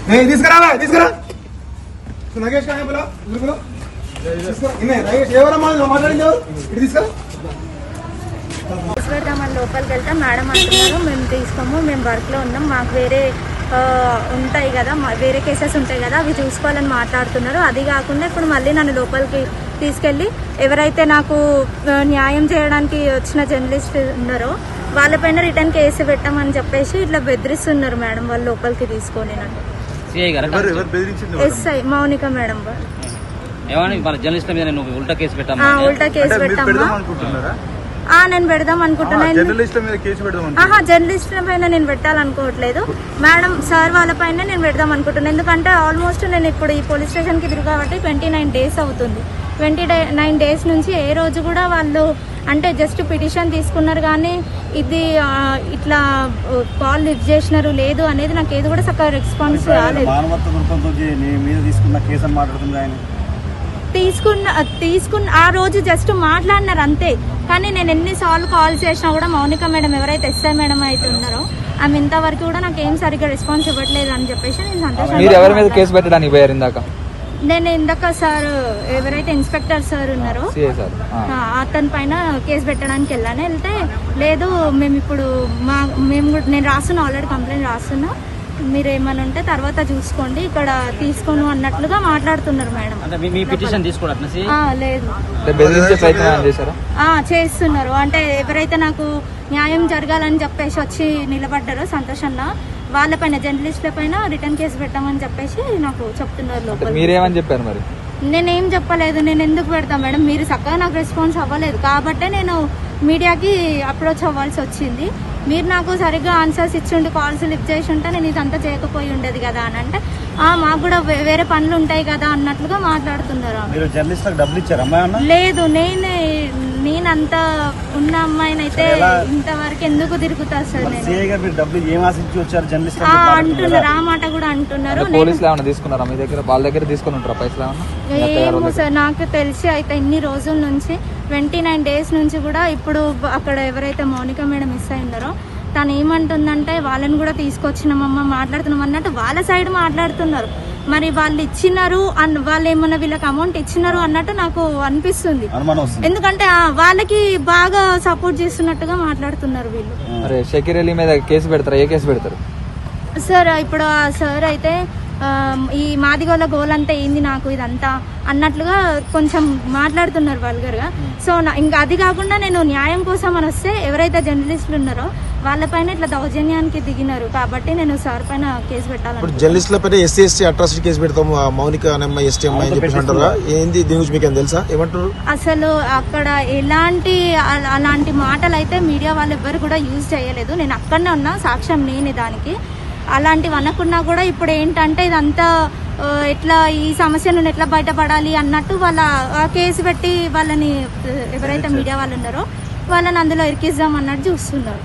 తీసుకురా నగేష్ మాట్లాడింది ఇటు తీసుకురా. పెడదామని లోపలికి వెళ్తాం. మేడం అంటున్నారు మేము తీసుకోము, మేము వర్క్లో ఉన్నాం, మాకు వేరే ఉంటాయి కదా, వేరే కేసెస్ ఉంటాయి కదా, అవి చూసుకోవాలని మాట్లాడుతున్నారు. అది కాకుండా ఇప్పుడు మళ్ళీ నన్ను లోపలికి తీసుకెళ్ళి ఎవరైతే నాకు న్యాయం చేయడానికి వచ్చిన జర్నలిస్ట్ ఉన్నారో వాళ్ళపైన రిటర్న్ కేసు పెట్టామని చెప్పేసి ఇట్లా బెదిరిస్తున్నారు మేడం వాళ్ళు లోపలికి తీసుకొని నన్ను. ఎస్ఐ మౌనిక మేడం ఉల్టా కేసు పెట్టామా? నేను పెడదాం అనుకుంటున్నాను. జర్నలిస్టుల పైన నేను పెట్టాలనుకోవట్లేదు మేడం, సార్ వాళ్ళ పైన నేను పెడదాం అనుకుంటున్నాను. ఎందుకంటే ఆల్మోస్ట్ నేను ఇప్పుడు ఈ పోలీస్ స్టేషన్కి తిరుగు కాబట్టి 29 days అవుతుంది. 29 days నుంచి ఏ రోజు కూడా వాళ్ళు అంటే జస్ట్ పిటిషన్ తీసుకున్నారు కానీ ఇది ఇట్లా కాల్ లిఫ్ట్ చేసినారు లేదు అనేది నాకు ఏది కూడా చక్కగా రెస్పాన్స్ రాలేదు. తీసుకున్న ఆ రోజు జస్ట్ మాట్లాడినారు అంతే. కానీ నేను ఎన్నిసార్లు కాల్ చేసినా కూడా మౌనిక మేడం ఎవరైతే ఎస్ఐ మేడం అయితే ఉన్నారో ఆమె ఇంతవరకు కూడా నాకు ఏం సరిగ్గా రెస్పాన్స్ ఇవ్వట్లేదు అని చెప్పేసి నేను సంతోషంగా నేను ఇందాక సార్ ఎవరైతే ఇన్స్పెక్టర్ సార్ ఉన్నారో అతని పైన కేసు పెట్టడానికి వెళ్ళాను. వెళ్తే లేదు మేము ఇప్పుడు నేను రాస్తున్నా, ఆల్రెడీ కంప్లైంట్ రాస్తున్నా, మీరు ఏమని ఉంటే తర్వాత చూసుకోండి ఇక్కడ తీసుకోను అన్నట్లుగా మాట్లాడుతున్నారు మేడం. లేదు చేస్తున్నారు. అంటే ఎవరైతే నాకు న్యాయం జరగాలని చెప్పేసి వచ్చి నిలబడ్డారో సంతోషంగా వాళ్ళపైన జర్నలిస్టుల పైన రిటర్న్ కేసు పెట్టామని చెప్పేసి నాకు చెప్తున్నారు లోపల. మీరేమని చెప్పారు మరి? నేనేం చెప్పలేదు. నేను ఎందుకు పెడతాను మేడం, మీరు చక్కగా నాకు రెస్పాన్స్ అవ్వలేదు కాబట్టే నేను మీడియాకి అప్రోచ్ అవ్వాల్సి వచ్చింది. మీరు నాకు సరిగ్గా ఆన్సర్స్ ఇచ్చిండి, కాల్స్ లిఫ్ట్ చేసి ఉంటే నేను ఇదంతా చేయకపోయి ఉండేది కదా అని అంటే మాకు కూడా వేరే పనులు ఉంటాయి కదా అన్నట్లుగా మాట్లాడుతున్నారు. లేదు నేనంత ఉన్న అమ్మాయిని అయితే ఇంతవరకు ఎందుకు తిరుగుతా సార్ అంటున్నారు. ఆ మాట కూడా అంటున్నారు. ఏమో సార్ నాకు తెలిసి అయితే ఇన్ని రోజుల నుంచి 29 days నుంచి కూడా ఇప్పుడు అక్కడ ఎవరైతే మౌనిక మేడం మిస్ అయిందారో తను ఏమంటుందంటే వాళ్ళని కూడా తీసుకొచ్చినామమ్మ మాట్లాడుతున్నాం అన్నట్టు వాళ్ళ సైడ్ మాట్లాడుతున్నారు. మరి వాళ్ళు ఇచ్చినారు వాళ్ళు ఏమన్నా వీళ్ళకి అమౌంట్ ఇచ్చినారు అన్నట్టు నాకు అనిపిస్తుంది. ఎందుకంటే వాళ్ళకి బాగా సపోర్ట్ చేస్తున్నట్టుగా మాట్లాడుతున్నారు వీళ్ళు. షకీర్ అలీ మీద కేసు పెడతారు, ఏ కేసు పెడతారు సార్? ఇప్పుడు ఆ సార్ అయితే ఈ మాదిగోళ్ళ గోల్ అంతా ఏంది నాకు ఇదంతా అన్నట్లుగా కొంచెం మాట్లాడుతున్నారు వల్గర్గా. సో ఇంకా అది కాకుండా నేను న్యాయం కోసం అని వస్తే ఎవరైతే జర్నలిస్టులు ఉన్నారో వాళ్ళపైన ఇట్లా దౌర్జన్యానికి దిగినారు కాబట్టి నేను సార్ పైన కేసు పెట్టాలి. జర్నలిస్టుల పైన ఎస్సీ అట్రాసిటీ కేసు పెడతాము మౌనిక ఎస్టీ అమ్మాయి ఏంది దీని గురించి మీకు తెలుసా? ఏమంటారు? అసలు అక్కడ అలాంటి మాటలు అయితే మీడియా వాళ్ళు ఎవ్వరు కూడా యూజ్ చేయలేదు. నేను అక్కడనే ఉన్నా, సాక్ష్యం నేనే దానికి. అలాంటివి అనకున్నా కూడా ఇప్పుడు ఏంటంటే ఇదంతా ఎట్లా ఈ సమస్య నుండి ఎట్లా బయటపడాలి అన్నట్టు వాళ్ళ కేసు పెట్టి వాళ్ళని ఎవరైతే మీడియా వాళ్ళు ఉన్నారో వాళ్ళని అందులో ఇరికిద్దాం అన్నట్టు చూస్తున్నారు.